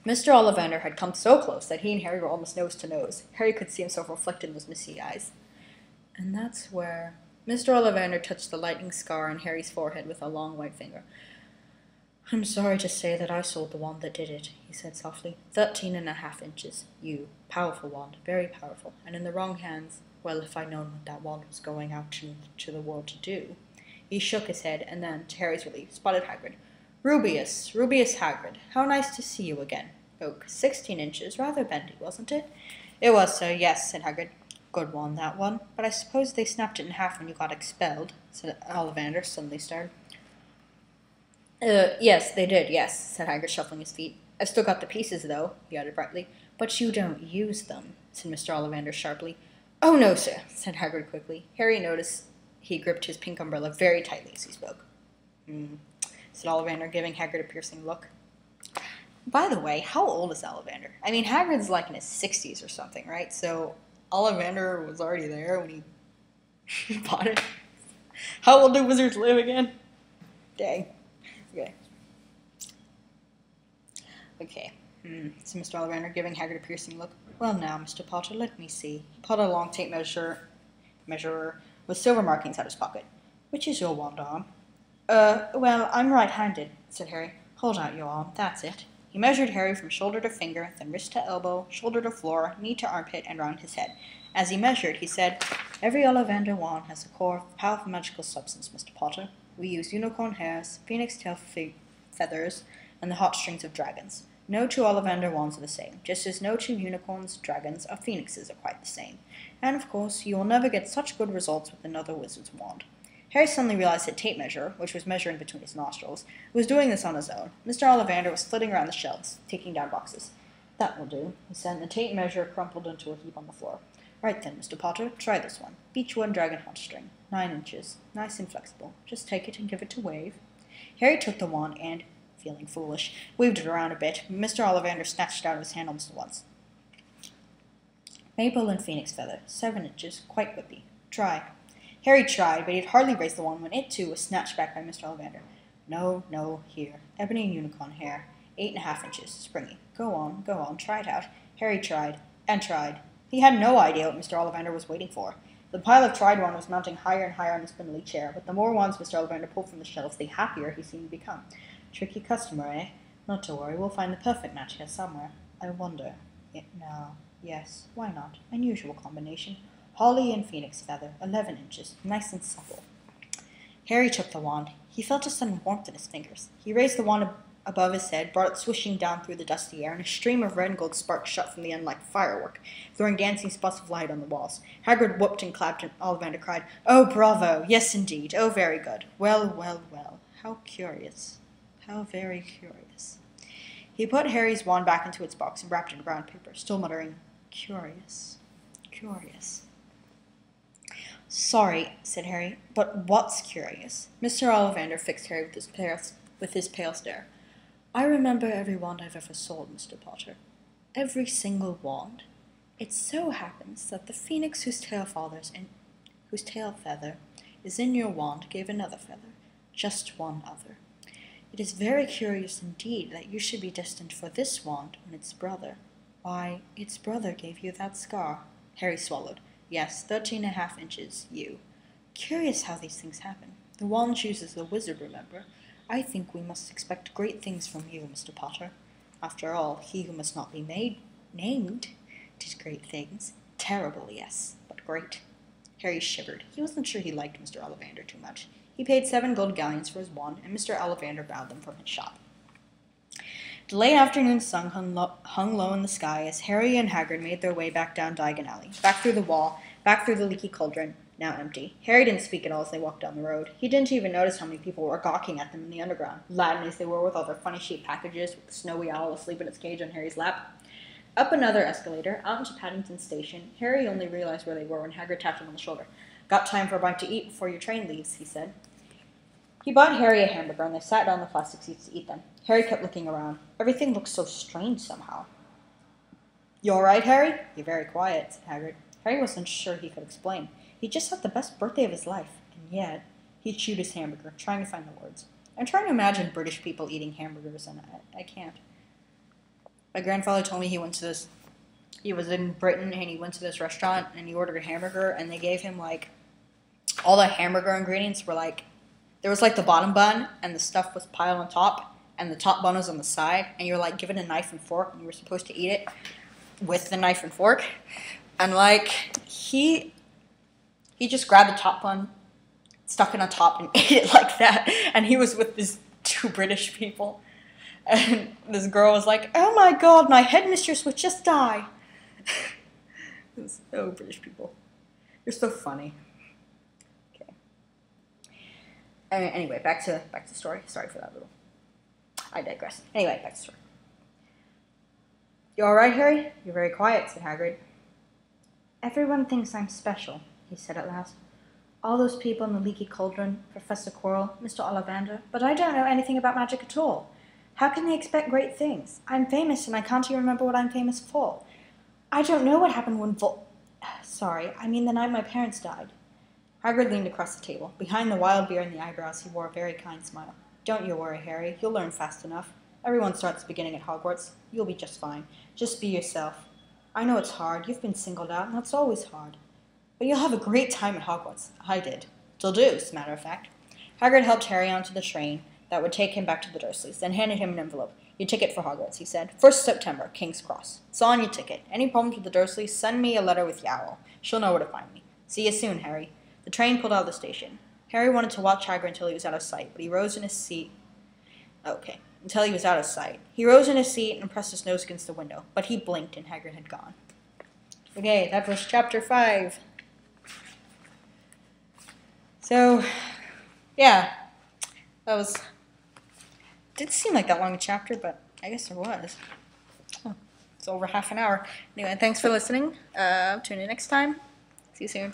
Mr. Ollivander had come so close that he and Harry were almost nose to nose. Harry could see himself reflected in those misty eyes. And that's where Mr. Ollivander touched the lightning scar on Harry's forehead with a long white finger. I'm sorry to say that I sold the wand that did it, he said softly. 13.5 inches. You. Powerful wand. Very powerful. And in the wrong hands, well, if I'd known what that wand was going out to the world to do. He shook his head, and then, to Harry's relief, spotted Hagrid. Rubeus Hagrid. How nice to see you again. Oak. 16 inches. Rather bendy, wasn't it? It was, sir, yes, said Hagrid. Good wand, that one. But I suppose they snapped it in half when you got expelled, said Ollivander, suddenly startled. Yes, they did, yes, said Hagrid, shuffling his feet. I've still got the pieces, though, he added brightly. But you don't use them, said Mr. Ollivander sharply. Oh, no, sir, said Hagrid quickly. Harry noticed he gripped his pink umbrella very tightly as he spoke. Said Ollivander, giving Hagrid a piercing look. By the way, how old is Ollivander? I mean, Hagrid's like in his 60s or something, right? So Ollivander was already there when he bought it. How old do wizards live again? Dang. Okay. Said Mr. Ollivander, giving Hagrid a piercing look. Well now, Mr. Potter, let me see. He pulled a long tape measurer with silver markings out of his pocket. Which is your wand arm? Well, I'm right-handed, said Harry. Hold out your arm, that's it. He measured Harry from shoulder to finger, then wrist to elbow, shoulder to floor, knee to armpit, and round his head. As he measured, he said, Every Ollivander wand has a core of powerful magical substance, Mr. Potter. We use unicorn hairs, phoenix tail feathers, and the heartstrings of dragons. No two Ollivander wands are the same, just as no two unicorns, dragons, or phoenixes are quite the same. And, of course, you will never get such good results with another wizard's wand. Harry suddenly realized that tape measure, which was measuring between his nostrils, was doing this on his own. Mr. Ollivander was flitting around the shelves, taking down boxes. That will do, he said, and the tape measure crumpled into a heap on the floor. Right then, Mr. Potter, try this one. Beechwood dragon heartstring. 9 inches. Nice and flexible. Just take it and give it to Wave. Harry took the wand and, feeling foolish, waved it around a bit. Mr. Ollivander snatched it out of his hand almost at once. Maple and phoenix feather. 7 inches. Quite whippy. Try. Harry tried, but he had hardly raised the wand when it, too, was snatched back by Mr. Ollivander. No, here. Ebony and unicorn hair. 8.5 inches. Springy. Go on, try it out. Harry tried, and tried. He had no idea what Mr. Ollivander was waiting for. The pile of tried wand was mounting higher and higher on the spindly chair, but the more wands Mr. Ollivander pulled from the shelves, the happier he seemed to become. Tricky customer, eh? Not to worry, we'll find the perfect match here somewhere. I wonder. No. Yes, why not? Unusual combination. Holly and phoenix feather, 11 inches, nice and supple. Harry took the wand. He felt a sudden warmth in his fingers. He raised the wand above his head, brought it swishing down through the dusty air, and a stream of red and gold sparks shot from the end like firework, throwing dancing spots of light on the walls. Hagrid whooped and clapped, and Ollivander cried, Oh, bravo! Yes, indeed! Oh, very good! Well! How curious! How very curious! He put Harry's wand back into its box and wrapped it in brown paper, still muttering, Curious. Sorry, said Harry, but what's curious? Mr. Ollivander fixed Harry with his pale stare. I remember every wand I've ever sold, Mr. Potter. Every single wand. It so happens that the phoenix whose tail feather is in your wand gave another feather, just one other. It is very curious indeed that you should be destined for this wand when its brother, why, its brother gave you that scar. Harry swallowed. Yes, 13.5 inches, you. Curious how these things happen. The wand chooses the wizard, remember. I think we must expect great things from you, Mr. Potter. After all, he who must not be named did great things. Terrible, yes, but great. Harry shivered. He wasn't sure he liked Mr. Ollivander too much. He paid 7 gold galleons for his wand, and Mr. Ollivander bowed them from his shop. The late afternoon sun hung low in the sky as Harry and Hagrid made their way back down Diagon Alley, back through the wall, back through the leaky cauldron, now empty. Harry didn't speak at all as they walked down the road. He didn't even notice how many people were gawking at them in the underground, laden as they were with all their funny-shaped packages, with the snowy owl asleep in its cage on Harry's lap. Up another escalator, out into Paddington Station, Harry only realized where they were when Hagrid tapped him on the shoulder. Got time for a bite to eat before your train leaves, he said. He bought Harry a hamburger, and they sat down on the plastic seats to eat them. Harry kept looking around. Everything looked so strange somehow. You all right, Harry? You're very quiet, said Hagrid. Harry wasn't sure he could explain. He just had the best birthday of his life, and yet he chewed his hamburger, trying to find the words. I'm trying to imagine British people eating hamburgers, and I can't. My grandfather told me he was in Britain and he went to this restaurant and he ordered a hamburger and they gave him like, all the hamburger ingredients were like, there was like the bottom bun and the stuff was piled on top and the top bun was on the side and you were like given a knife and fork and you were supposed to eat it with the knife and fork. And like, he just grabbed the top bun, stuck it on top and ate it like that. And he was with these 2 British people. And this girl was like, oh my god, my headmistress would just die. Oh, British people. You're so funny. Okay. Anyway, back to story. Sorry for that little. I digress. Anyway, back to story. You alright, Harry? You're very quiet, said Hagrid. Everyone thinks I'm special, he said at last. All those people in the leaky cauldron, Professor Quirrell, Mr. Ollivander, but I don't know anything about magic at all. How can they expect great things? I'm famous and I can't even remember what I'm famous for. I don't know what happened when the night my parents died. Hagrid leaned across the table. Behind the wild beard and the eyebrows, he wore a very kind smile. Don't you worry, Harry. You'll learn fast enough. Everyone starts beginning at Hogwarts. You'll be just fine. Just be yourself. I know it's hard. You've been singled out, and that's always hard. But you'll have a great time at Hogwarts. I did. Till do, as a matter of fact. Hagrid helped Harry onto the train that would take him back to the Dursleys, then handed him an envelope. Your ticket for Hogwarts, he said. 1st September, King's Cross. It's on your ticket. Any problems with the Dursleys, send me a letter with the owl. She'll know where to find me. See you soon, Harry. The train pulled out of the station. Harry wanted to watch Hagrid until he was out of sight, but he rose in his seat. Okay, until he was out of sight. He rose in his seat and pressed his nose against the window, but he blinked and Hagrid had gone. Okay, that was chapter 5. So, yeah, that was, didn't seem like that long a chapter, but I guess there was. Oh, it's over half an hour. Anyway, thanks for listening. Tune in next time. See you soon.